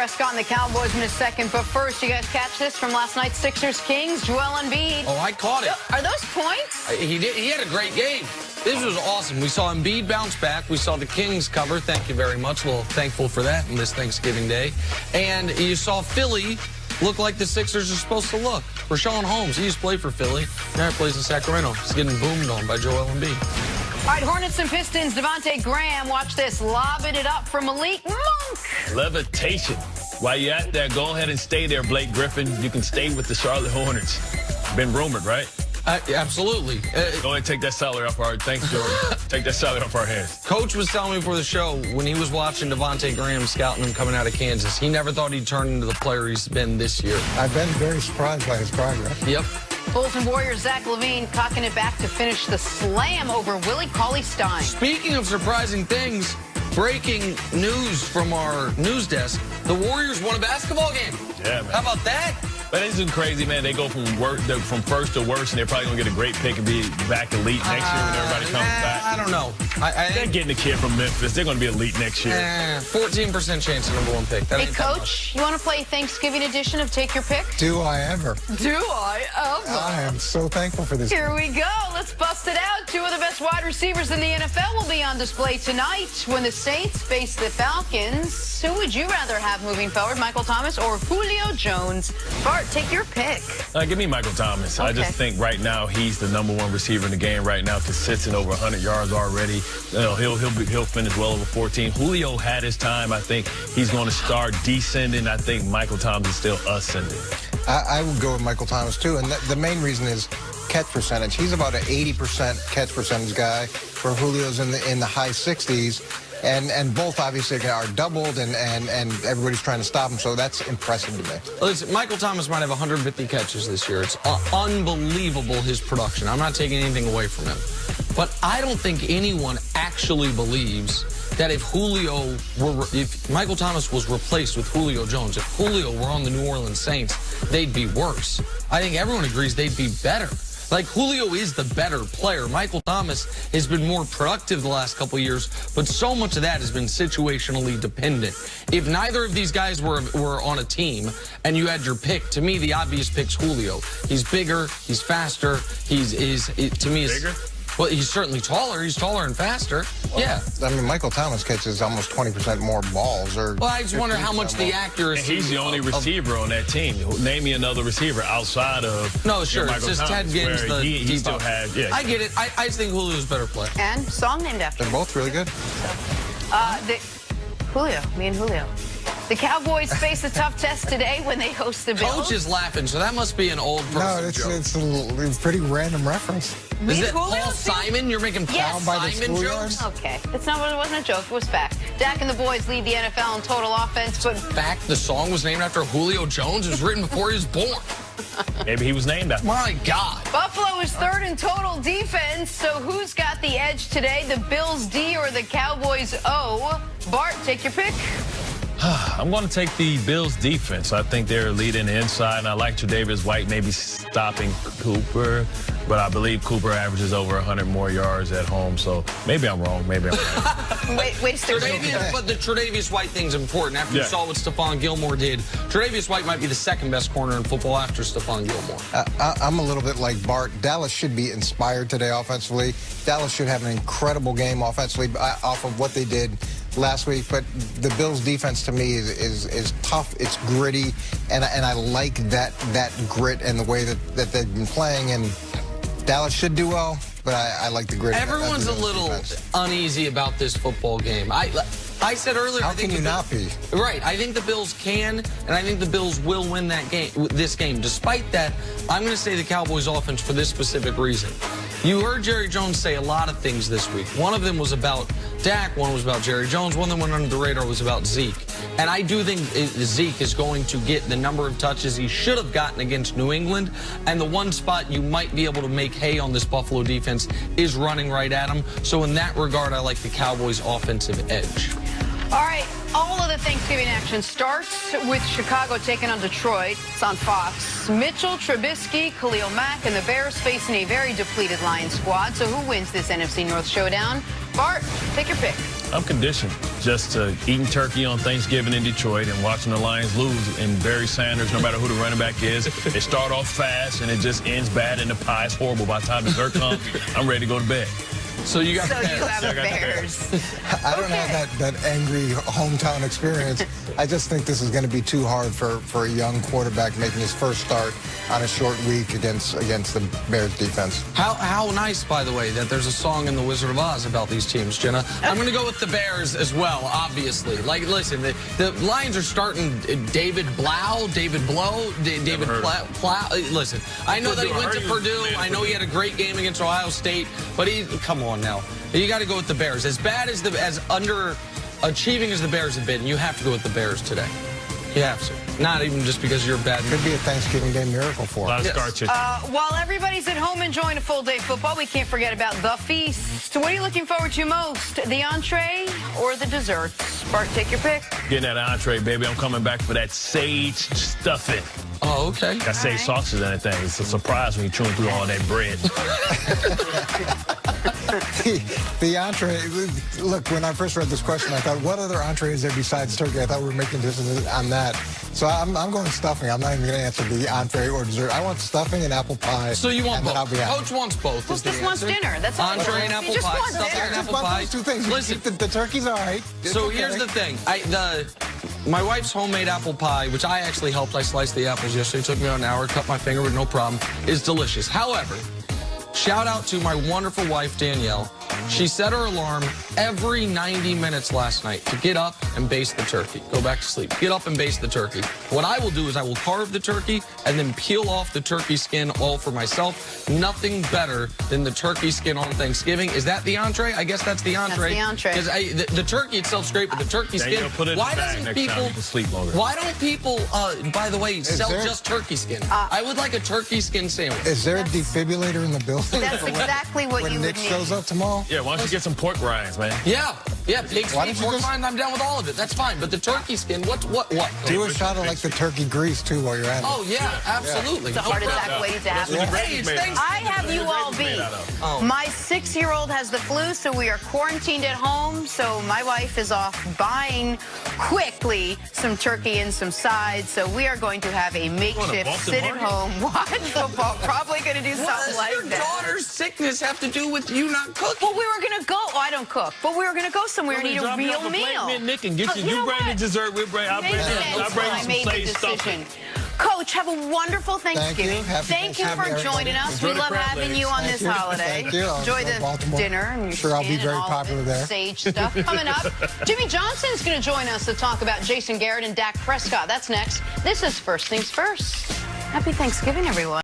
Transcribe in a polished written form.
Prescott and the Cowboys in a second, but first, you guys catch this from last night's Sixers-Kings? Joel Embiid. Oh, I caught it. Are those points? He did. He had a great game. This was awesome. We saw Embiid bounce back. We saw the Kings cover. Thank you very much. Well, thankful for that on this Thanksgiving Day. And you saw Philly look like the Sixers are supposed to look. Rashawn Holmes, he used to play for Philly. Now he plays in Sacramento. He's getting boomed on by Joel Embiid. All right, Hornets and Pistons, Devontae Graham, watch this, lobbing it up from Malik Monk. Levitation. While you're at there, go ahead and stay there, Blake Griffin. You can stay with the Charlotte Hornets. Been rumored, right? Absolutely. Go ahead and take that salary off our Thanks, Jordan. Take that salary off our hands. Coach was telling me before the show, when he was watching Devontae Graham scouting him coming out of Kansas, he never thought he'd turn into the player he's been this year. I've been very surprised by his progress. Yep. Bulls and Warriors, Zach LaVine cocking it back to finish the slam over Willie Cauley-Stein. Speaking of surprising things, breaking news from our news desk, the Warriors won a basketball game. Yeah, man. How about that? But this is crazy, man. They go from first to worst, and they're probably going to get a great pick and be back elite next year when everybody comes back. I don't know. They're getting a kid from Memphis. They're going to be elite next year. 14% chance of #1 pick. That Hey, ain't that Coach, you want to play Thanksgiving edition of Take Your Pick? Do I ever? Do I ever? I am so thankful for this. Here we go. Let's bust it out. Two of the best wide receivers in the NFL will be on display tonight when the Saints face the Falcons. Who would you rather have moving forward, Michael Thomas or Julio Jones? Bart, take your pick. Give me Michael Thomas. Okay. I just think right now he's the #1 receiver in the game right now, consistent over 100 yards already. He'll finish well over 14. Julio had his time. I think he's going to start descending. I think Michael Thomas is still ascending. I would go with Michael Thomas, too. And the main reason is catch percentage. He's about an 80% catch percentage guy, where Julio's in the high 60s. And both obviously are doubled, and everybody's trying to stop him, so that's impressive to me. Listen, Michael Thomas might have 150 catches this year. It's unbelievable, his production. I'm not taking anything away from him. But I don't think anyone actually believes that if Michael Thomas was replaced with Julio Jones, if Julio were on the New Orleans Saints, they'd be worse. I think everyone agrees they'd be better. Like, Julio is the better player. Michael Thomas has been more productive the last couple of years, but so much of that has been situationally dependent. If neither of these guys were on a team and you had your pick, to me, the obvious pick's Julio. He's bigger, he's faster, to me, bigger? Well, he's certainly taller. He's taller and faster. Well, yeah. I mean, Michael Thomas catches almost 20% more balls. Well, I just wonder how much the accuracy. And he's the only receiver on that team. Name me another receiver outside of Michael Thomas, Ted Ginn's he still has. Yeah, I get it. I just think Julio's a better player. And song named after They're both really good. Julio, me and Julio. The Cowboys face a tough test today when they host the Bills. Coach is laughing, so that must be an old person joke. It's a pretty random reference. Is it Paul Simon? You're making Paul Simon jokes? Okay. It wasn't a joke. It was fact. Dak and the boys lead the NFL in total offense, but... Fact, the song was named after Julio Jones. It was written before he was born. Maybe he was named after. My God. Buffalo is third in total defense, so who's got the edge today? The Bills D or the Cowboys O? Bart, take your pick. I'm going to take the Bills' defense. I think they're leading the inside, and I like Tre'Davious White maybe stopping Cooper, but I believe Cooper averages over 100 more yards at home, so maybe I'm wrong. Maybe I'm wrong. Wait, but the Tre'Davious White thing's important. After you saw what Stephon Gilmore did, Tre'Davious White might be the second best corner in football after Stephon Gilmore. I'm a little bit like Bart. Dallas should be inspired today offensively. Dallas should have an incredible game offensively off of what they did last week, but the Bills' defense to me is tough. It's gritty, and I like that grit and the way that they've been playing. And Dallas should do well, but I like the grit. Everyone's a little uneasy about this football game. I said earlier, how can you not be? Right. I think the Bills can, and I think the Bills will win this game. Despite that, I'm going to say the Cowboys' offense for this specific reason. You heard Jerry Jones say a lot of things this week. One of them was about Dak, one was about Jerry Jones, one that went under the radar was about Zeke. And I do think Zeke is going to get the number of touches he should have gotten against New England. And the one spot you might be able to make hay on this Buffalo defense is running right at him. So in that regard, I like the Cowboys' offensive edge. All right, all of the Thanksgiving action starts with Chicago taking on Detroit. It's on Fox. Mitchell, Trubisky, Khalil Mack, and the Bears facing a very depleted Lions squad. So who wins this NFC North showdown? Bart, take your pick. I'm conditioned just to eating turkey on Thanksgiving in Detroit and watching the Lions lose. And Barry Sanders, no matter who the running back is, they start off fast and it just ends bad and the pie is horrible. By the time dessert comes, I'm ready to go to bed. So you got So the you Bears. have the Bears. I don't have that angry hometown experience. I just think this is going to be too hard for a young quarterback making his first start on a short week against the Bears defense. How nice, by the way, that there's a song in The Wizard of Oz about these teams, Jenna. I'm going to go with the Bears as well, obviously. Like, listen, the Lions are starting David Blau. Listen, I know that he went to Purdue. I know he had a great game against Ohio State, but come on now. You got to go with the Bears. As bad as underachieving as the Bears have been, you have to go with the Bears today. You have to. Not even just because you're bad. Could be a Thanksgiving Day miracle for us. While everybody's at home enjoying a full day of football, we can't forget about the feast. What are you looking forward to most? The entree or the desserts? Bart, take your pick. Getting that entree, baby. I'm coming back for that sage stuffing. Oh, okay. Got sage sausages and everything. It's a surprise when you're chewing through all that bread. The entree, look, when I first read this question, I thought, what other entree is there besides turkey? I thought we were making decisions on that. So I'm going stuffing. I'm not even going to answer the entree or dessert. I want stuffing and apple pie. So you want and then I'll both. be happy. Coach wants both. Well, just wants dinner. That's all. Entree and apple pie. Stuffing and apple pie. Those two things. Listen, the turkey's all right. So here's the thing. My wife's homemade apple pie, which I actually helped. I sliced the apples yesterday. It took me about an hour, cut my finger with no problem. Is delicious. However, shout out to my wonderful wife, Danielle. She set her alarm every 90 minutes last night to get up and baste the turkey. Go back to sleep. Get up and baste the turkey. What I will do is I will carve the turkey and then peel off the turkey skin all for myself. Nothing better than the turkey skin on Thanksgiving. Is that the entree? I guess that's the entree. That's the entree. Because the turkey itself's great, but the turkey skin. Why doesn't people sleep longer? Why don't people, by the way, sell just turkey skin? I would like a turkey skin sandwich. Is there a defibrillator in the building? That's exactly what when you Nick would need. shows up tomorrow? Yeah, why don't you get some pork rinds, man? Yeah, pig's feet, pork rind, I'm down with all of it. That's fine. But the turkey skin, what? Do a shot of like the turkey grease too while you're at it. Oh yeah, absolutely. It's a heart attack waiting to happen. Hey, it's Thanksgiving. I have you all beat. My 6-year-old has the flu, so we are quarantined at home. So my wife is off buying quickly some turkey and some sides. So we are going to have a makeshift sit-at-home watch football. Probably going to do something like that. What does your daughter's sickness have to do with you not cooking? Well, we were going to go. Oh, I don't cook, but we were going to go somewhere and eat a real meal. Nick, and get you know bring the what? dessert. I'll bring I some made the sage decision. stuffing. Coach, have a wonderful Thanksgiving. Thank you. Thank you for joining us. We love having you on this holiday. Thank you. Enjoy the Baltimore. dinner. And sure I'll be skin very and all popular the there. Sage stuff. Coming up, Jimmy Johnson's going to join us to talk about Jason Garrett and Dak Prescott. That's next. This is First Things First. Happy Thanksgiving, everyone.